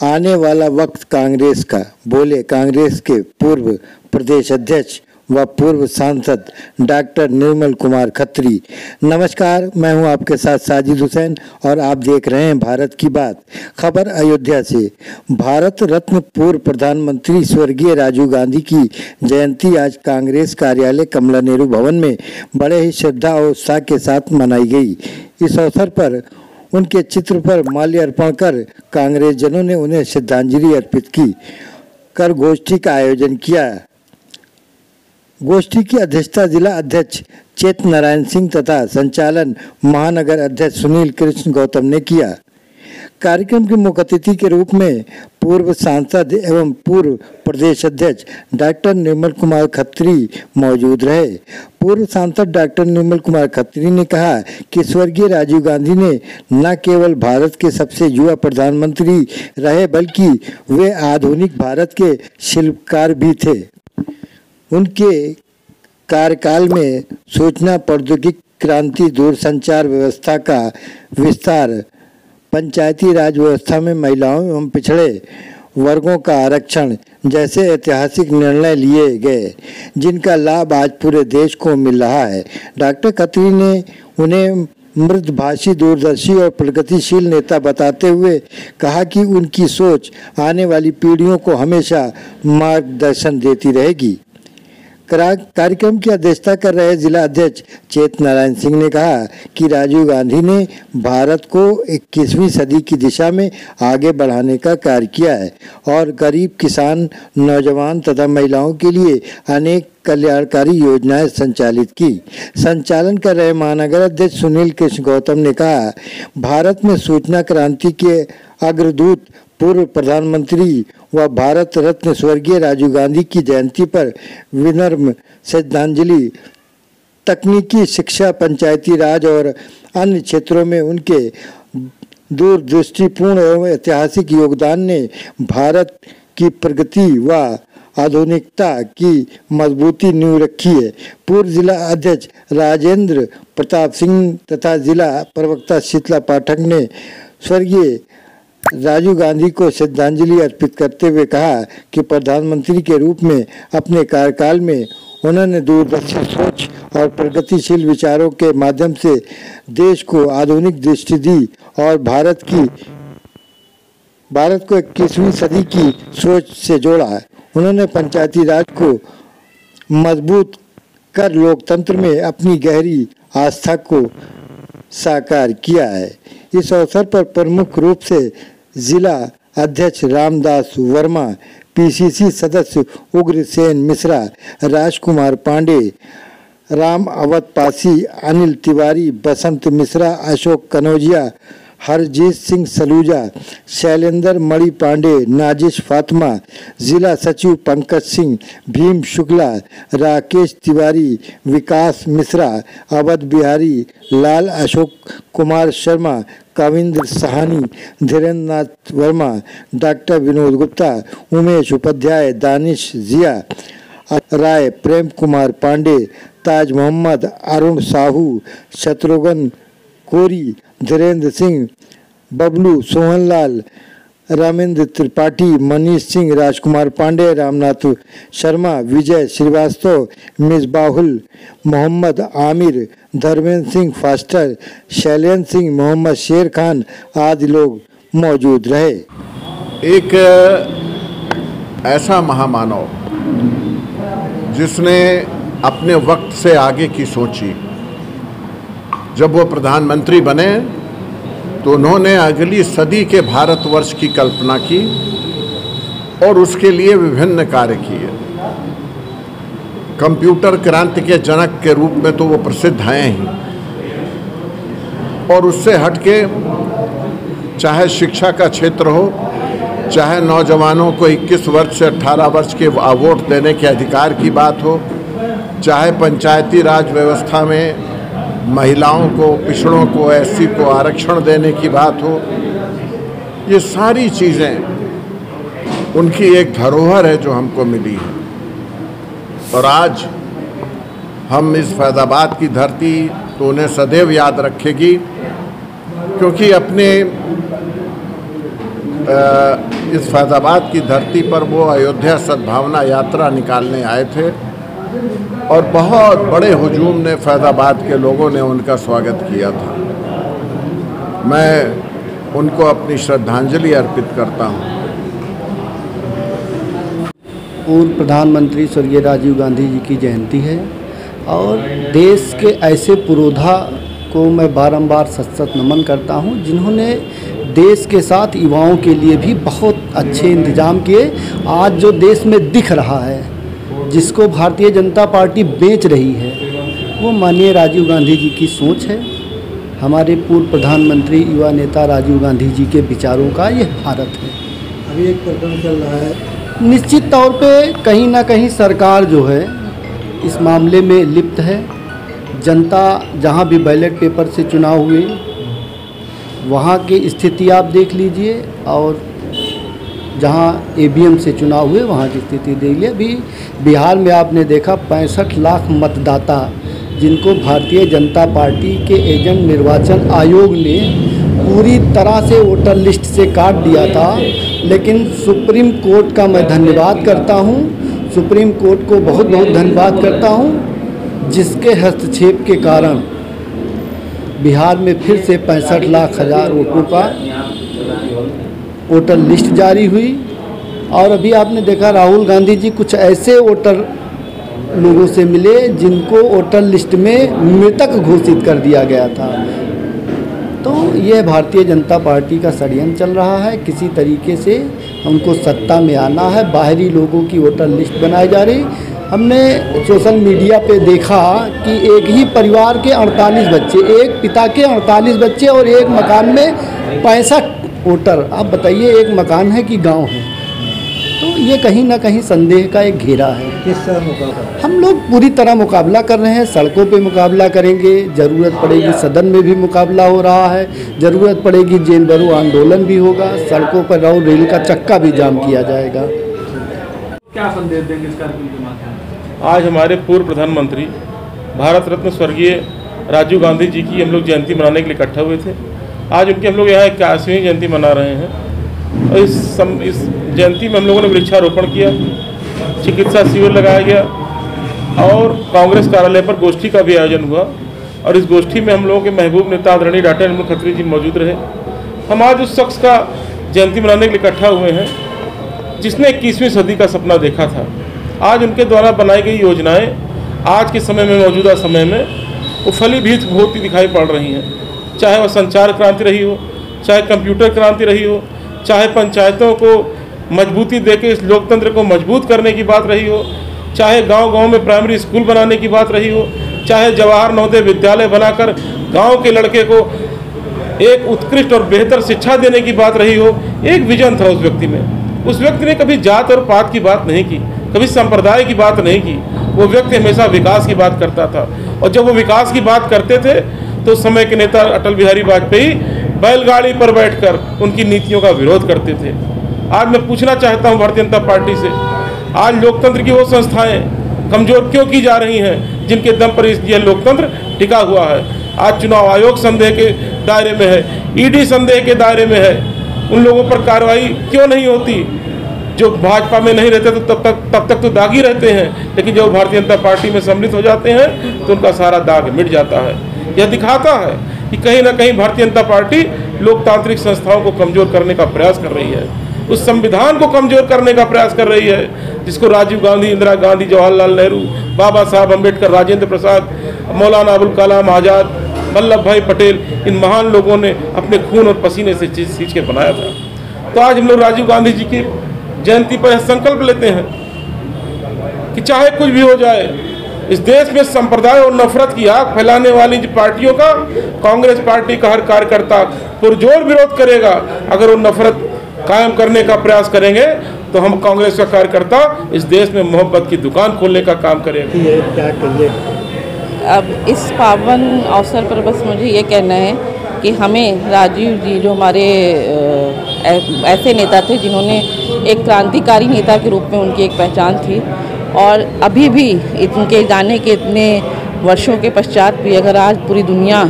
आने वाला वक्त कांग्रेस का, बोले कांग्रेस के पूर्व प्रदेश अध्यक्ष व पूर्व सांसद डॉक्टर निर्मल कुमार खत्री। नमस्कार, मैं हूं आपके साथ साजिद हुसैन और आप देख रहे हैं भारत की बात। खबर अयोध्या से। भारत रत्न पूर्व प्रधानमंत्री स्वर्गीय राजीव गांधी की जयंती आज कांग्रेस कार्यालय कमला नेहरू भवन में बड़े ही श्रद्धा और उत्साह के साथ मनाई गई। इस अवसर पर उनके चित्र पर माल्यार्पण कर कांग्रेस जनों ने उन्हें श्रद्धांजलि अर्पित की कर गोष्ठी का आयोजन किया। गोष्ठी की अध्यक्षता जिला अध्यक्ष चेत नारायण सिंह तथा संचालन महानगर अध्यक्ष सुनील कृष्ण गौतम ने किया। कार्यक्रम के मुख्य अतिथि के रूप में पूर्व सांसद एवं पूर्व प्रदेश अध्यक्ष डॉक्टर निर्मल कुमार खत्री मौजूद रहे। पूर्व सांसद डॉक्टर निर्मल कुमार खत्री ने कहा कि स्वर्गीय राजीव गांधी ने न केवल भारत के सबसे युवा प्रधानमंत्री रहे बल्कि वे आधुनिक भारत के शिल्पकार भी थे। उनके कार्यकाल में सूचना प्रौद्योगिकी क्रांति, दूरसंचार व्यवस्था का विस्तार, पंचायती राज व्यवस्था में महिलाओं एवं पिछड़े वर्गों का आरक्षण जैसे ऐतिहासिक निर्णय लिए गए जिनका लाभ आज पूरे देश को मिल रहा है। डॉक्टर खत्री ने उन्हें मृदभाषी, दूरदर्शी और प्रगतिशील नेता बताते हुए कहा कि उनकी सोच आने वाली पीढ़ियों को हमेशा मार्गदर्शन देती रहेगी। कार्यक्रम की अध्यक्षता कर रहे जिला अध्यक्ष चेत नारायण सिंह ने कहा कि राजीव गांधी ने भारत को 21वीं सदी की दिशा में आगे बढ़ाने का कार्य किया है और गरीब, किसान, नौजवान तथा महिलाओं के लिए अनेक कल्याणकारी योजनाएं संचालित की। संचालन कर रहे महानगर अध्यक्ष सुनील कृष्ण गौतम ने कहा, भारत में सूचना क्रांति के अग्रदूत पूर्व प्रधानमंत्री व भारत रत्न स्वर्गीय राजीव गांधी की जयंती पर विनम्र श्रद्धांजलि। तकनीकी, शिक्षा, पंचायती राज और अन्य क्षेत्रों में उनके दूरदृष्टिपूर्ण एवं ऐतिहासिक योगदान ने भारत की प्रगति व आधुनिकता की मजबूती नींव रखी है। पूर्व जिला अध्यक्ष राजेंद्र प्रताप सिंह तथा जिला प्रवक्ता शीतला पाठक ने स्वर्गीय राजीव गांधी को श्रद्धांजलि अर्पित करते हुए कहा कि प्रधानमंत्री के रूप में अपने कार्यकाल में उन्होंने दूरदर्शी सोच और प्रगतिशील विचारों के माध्यम से देश को आधुनिक दृष्टि दी और भारत को 21वीं सदी की सोच से जोड़ा है। उन्होंने पंचायती राज को मजबूत कर लोकतंत्र में अपनी गहरी आस्था को साकार किया है। इस अवसर पर प्रमुख रूप से जिला अध्यक्ष रामदास वर्मा, पीसीसी सदस्य उग्रसेन मिश्रा, राजकुमार पांडे, राम अवध पासी, अनिल तिवारी, बसंत मिश्रा, अशोक कनौजिया, हरजीत सिंह सलूजा, शैलेंद्र मणि पांडे, नाजिश फातिमा, जिला सचिव पंकज सिंह, भीम शुक्ला, राकेश तिवारी, विकास मिश्रा, अवध बिहारी, लाल, अशोक कुमार शर्मा, कविंद्र सहानी, धीरेन्द्र नाथ वर्मा, डॉक्टर विनोद गुप्ता, उमेश उपाध्याय, दानिश जिया राय, प्रेम कुमार पांडे, ताज मोहम्मद, अरुण साहू, शत्रुघ्न कोरी, धीरेन्द्र सिंह, बबलू, सोहनलाल, रामेंद्र त्रिपाठी, मनीष सिंह, राजकुमार पांडे, रामनाथ शर्मा, विजय श्रीवास्तव, मिसबाहुल, मोहम्मद आमिर, धर्मेंद्र सिंह फास्टर, शैलेंद्र सिंह, मोहम्मद शेर खान आदि लोग मौजूद रहे। एक ऐसा महामानव जिसने अपने वक्त से आगे की सोची, जब वो प्रधानमंत्री बने तो उन्होंने अगली सदी के भारतवर्ष की कल्पना की और उसके लिए विभिन्न कार्य किए। कंप्यूटर क्रांति के जनक के रूप में तो वो प्रसिद्ध हैं ही, और उससे हटके चाहे शिक्षा का क्षेत्र हो, चाहे नौजवानों को 21 वर्ष से 18 वर्ष के वोट देने के अधिकार की बात हो, चाहे पंचायती राज व्यवस्था में महिलाओं को, पिछड़ों को, एससी को आरक्षण देने की बात हो, ये सारी चीज़ें उनकी एक धरोहर है जो हमको मिली है। और आज हम इस फैज़ाबाद की धरती तो उन्हें सदैव याद रखेगी, क्योंकि अपने इस फैज़ाबाद की धरती पर वो अयोध्या सद्भावना यात्रा निकालने आए थे और बहुत बड़े हुजूम ने फैज़ाबाद के लोगों ने उनका स्वागत किया था। मैं उनको अपनी श्रद्धांजलि अर्पित करता हूँ। पूर्व प्रधानमंत्री स्वर्गीय राजीव गांधी जी की जयंती है और देश के ऐसे पुरोधा को मैं बारंबार सत नमन करता हूं जिन्होंने देश के साथ युवाओं के लिए भी बहुत अच्छे इंतजाम किए। आज जो देश में दिख रहा है, जिसको भारतीय जनता पार्टी बेच रही है, वो माननीय राजीव गांधी जी की सोच है। हमारे पूर्व प्रधानमंत्री युवा नेता राजीव गांधी जी के विचारों का ये भारत है। अभी एक प्रकरण चल रहा है, निश्चित तौर पे कहीं ना कहीं सरकार जो है इस मामले में लिप्त है। जनता जहां भी बैलेट पेपर से चुनाव हुए वहां की स्थिति आप देख लीजिए और जहां ईवीएम से चुनाव हुए वहां की स्थिति देख लीजिए। अभी बिहार में आपने देखा 65 लाख मतदाता जिनको भारतीय जनता पार्टी के एजेंट निर्वाचन आयोग ने पूरी तरह से वोटर लिस्ट से काट दिया था। लेकिन सुप्रीम कोर्ट का मैं धन्यवाद करता हूं, सुप्रीम कोर्ट को बहुत बहुत धन्यवाद करता हूं, जिसके हस्तक्षेप के कारण बिहार में फिर से 65 लाख वोटों का वोटर लिस्ट जारी हुई। और अभी आपने देखा राहुल गांधी जी कुछ ऐसे वोटर लोगों से मिले जिनको वोटर लिस्ट में मृतक घोषित कर दिया गया था। तो यह भारतीय जनता पार्टी का षड्यंत्र चल रहा है। किसी तरीके से उनको सत्ता में आना है, बाहरी लोगों की वोटर लिस्ट बनाई जा रही। हमने सोशल मीडिया पे देखा कि एक ही परिवार के 48 बच्चे, एक पिता के 48 बच्चे और एक मकान में 65 वोटर। आप बताइए, एक मकान है कि गांव है? तो ये कहीं ना कहीं संदेह का एक घेरा है। किस तरह मुकाबला? हम लोग पूरी तरह मुकाबला कर रहे हैं, सड़कों पे मुकाबला करेंगे, ज़रूरत पड़ेगी सदन में भी मुकाबला हो रहा है, ज़रूरत पड़ेगी जेल भरो आंदोलन भी होगा, सड़कों पर रेल का चक्का भी जाम किया जाएगा। क्या संदेश देंगे इस कार्यक्रम के माध्यम से? आज हमारे पूर्व प्रधानमंत्री भारत रत्न स्वर्गीय राजीव गांधी जी की हम लोग जयंती मनाने के लिए इकट्ठा हुए थे। आज उनकी हम लोग यहाँ 81वीं जयंती मना रहे हैं और इस जयंती में हम लोगों ने वृक्षारोपण किया, चिकित्सा शिविर लगाया गया और कांग्रेस कार्यालय पर गोष्ठी का भी आयोजन हुआ। और इस गोष्ठी में हम लोगों के महबूब नेता आदरणीय डॉक्टर निर्मल खत्री जी मौजूद रहे। हम आज उस शख्स का जयंती मनाने के लिए इकट्ठा हुए हैं जिसने 21वीं सदी का सपना देखा था। आज उनके द्वारा बनाई गई योजनाएं आज के समय में, मौजूदा समय में वो फलीभूत होती दिखाई पड़ रही हैं। चाहे वह संचार क्रांति रही हो, चाहे कंप्यूटर क्रांति रही हो, चाहे पंचायतों को मजबूती देके इस लोकतंत्र को मजबूत करने की बात रही हो, चाहे गांव-गांव में प्राइमरी स्कूल बनाने की बात रही हो, चाहे जवाहर नवोदय विद्यालय बनाकर गांव के लड़के को एक उत्कृष्ट और बेहतर शिक्षा देने की बात रही हो। एक विजन था उस व्यक्ति में। उस व्यक्ति ने कभी जात और पात की बात नहीं की, कभी संप्रदाय की बात नहीं की। वो व्यक्ति हमेशा विकास की बात करता था और जब वो विकास की बात करते थे तो समय के नेता अटल बिहारी वाजपेयी बैलगाड़ी पर बैठकर उनकी नीतियों का विरोध करते थे। आज मैं पूछना चाहता हूं भारतीय जनता पार्टी से, आज लोकतंत्र की वो संस्थाएं कमजोर क्यों की जा रही हैं जिनके दम पर यह लोकतंत्र टिका हुआ है? आज चुनाव आयोग संदेह के दायरे में है, ईडी संदेह के दायरे में है। उन लोगों पर कार्रवाई क्यों नहीं होती? जो भाजपा में नहीं रहते तो तब तक तो दागी रहते हैं, लेकिन जब भारतीय जनता पार्टी में सम्मिलित हो जाते हैं तो उनका सारा दाग मिट जाता है। यह दिखाता है कि कहीं ना कहीं भारतीय जनता पार्टी लोकतांत्रिक संस्थाओं को कमजोर करने का प्रयास कर रही है, उस संविधान को कमजोर करने का प्रयास कर रही है जिसको राजीव गांधी, इंदिरा गांधी, जवाहरलाल नेहरू, बाबा साहब अम्बेडकर, राजेंद्र प्रसाद, मौलाना अबुल कलाम आज़ाद, वल्लभ भाई पटेल, इन महान लोगों ने अपने खून और पसीने से सींच के बनाया था। तो आज हम लोग राजीव गांधी जी की जयंती पर संकल्प लेते हैं कि चाहे कुछ भी हो जाए, इस देश में संप्रदाय और नफरत की आग फैलाने वाली पार्टियों का कांग्रेस पार्टी का हर कार्यकर्ता पुरजोर विरोध करेगा। अगर वो नफरत कायम करने का प्रयास करेंगे तो हम कांग्रेस का कार्यकर्ता इस देश में मोहब्बत की दुकान खोलने का काम करेंगे। क्या कहिए? अब इस पावन अवसर पर बस मुझे ये कहना है कि हमें राजीव जी जो हमारे ऐसे नेता थे जिन्होंने एक क्रांतिकारी नेता के रूप में उनकी एक पहचान थी और अभी भी उनके जाने के इतने वर्षों के पश्चात भी अगर आज पूरी दुनिया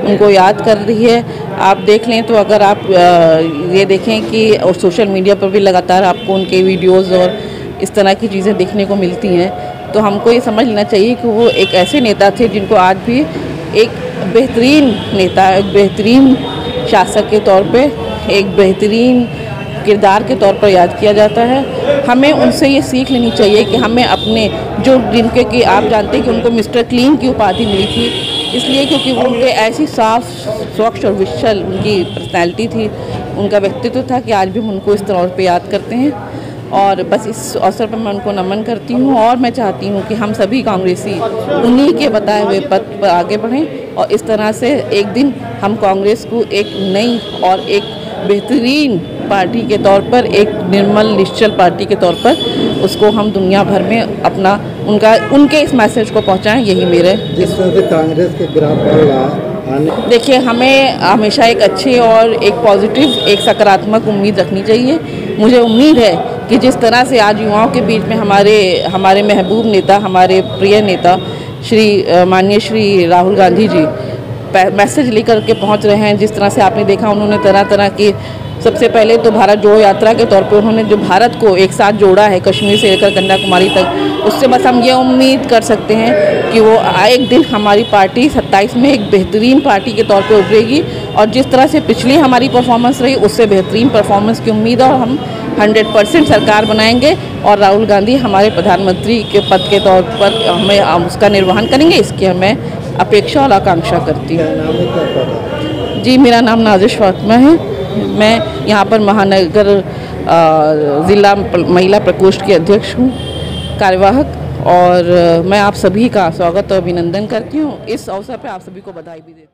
उनको याद कर रही है। आप देख लें तो अगर आप ये देखें कि और सोशल मीडिया पर भी लगातार आपको उनके वीडियोज़ और इस तरह की चीज़ें देखने को मिलती हैं, तो हमको ये समझ लेना चाहिए कि वो एक ऐसे नेता थे जिनको आज भी एक बेहतरीन नेता, एक बेहतरीन शासक के तौर पे, एक बेहतरीन किरदार के तौर पर याद किया जाता है। हमें उनसे ये सीख लेनी चाहिए कि हमें अपने जिनके कि आप जानते हैं कि उनको मिस्टर क्लीन की उपाधि मिली थी, इसलिए क्योंकि वो उनके ऐसी साफ स्वच्छ और विशाल उनकी पर्सनैलिटी थी, उनका व्यक्तित्व था कि आज भी हम उनको इस तौर पे याद करते हैं। और बस इस अवसर पर मैं उनको नमन करती हूँ और मैं चाहती हूँ कि हम सभी कांग्रेसी उन्हीं के बताए हुए पथ पर आगे बढ़ें और इस तरह से एक दिन हम कांग्रेस को एक नई और एक बेहतरीन पार्टी के तौर पर, एक निर्मल निश्चल पार्टी के तौर पर उसको हम दुनिया भर में अपना उनके इस मैसेज को पहुँचाएँ। यही मेरे जिस तरह से कांग्रेस के ग्राफ बढ़ रहा, देखिए हमें हमेशा एक अच्छे और एक पॉजिटिव, एक सकारात्मक उम्मीद रखनी चाहिए। मुझे उम्मीद है कि जिस तरह से आज युवाओं के बीच में हमारे महबूब नेता, हमारे प्रिय नेता माननीय श्री राहुल गांधी जी मैसेज लेकर के पहुंच रहे हैं, जिस तरह से आपने देखा उन्होंने तरह तरह की, सबसे पहले तो भारत जोड़ो यात्रा के तौर पर उन्होंने जो भारत को एक साथ जोड़ा है कश्मीर से लेकर कन्याकुमारी तक, उससे बस हम ये उम्मीद कर सकते हैं कि वो एक दिन हमारी पार्टी 27 में एक बेहतरीन पार्टी के तौर पे उभरेगी और जिस तरह से पिछली हमारी परफॉर्मेंस रही उससे बेहतरीन परफॉर्मेंस की उम्मीद है और हम 100% सरकार बनाएंगे और राहुल गांधी हमारे प्रधानमंत्री के पद के तौर पर हमें उसका निर्वहन करेंगे, इसकी हमें अपेक्षा और आकांक्षा करती हूँ। जी, मेरा नाम नाजिश फातिमा है। मैं यहाँ पर महानगर ज़िला महिला प्रकोष्ठ की अध्यक्ष हूँ, कार्यवाहक, और मैं आप सभी का स्वागत और अभिनंदन करती हूँ। इस अवसर पर आप सभी को बधाई भी देती हूँ।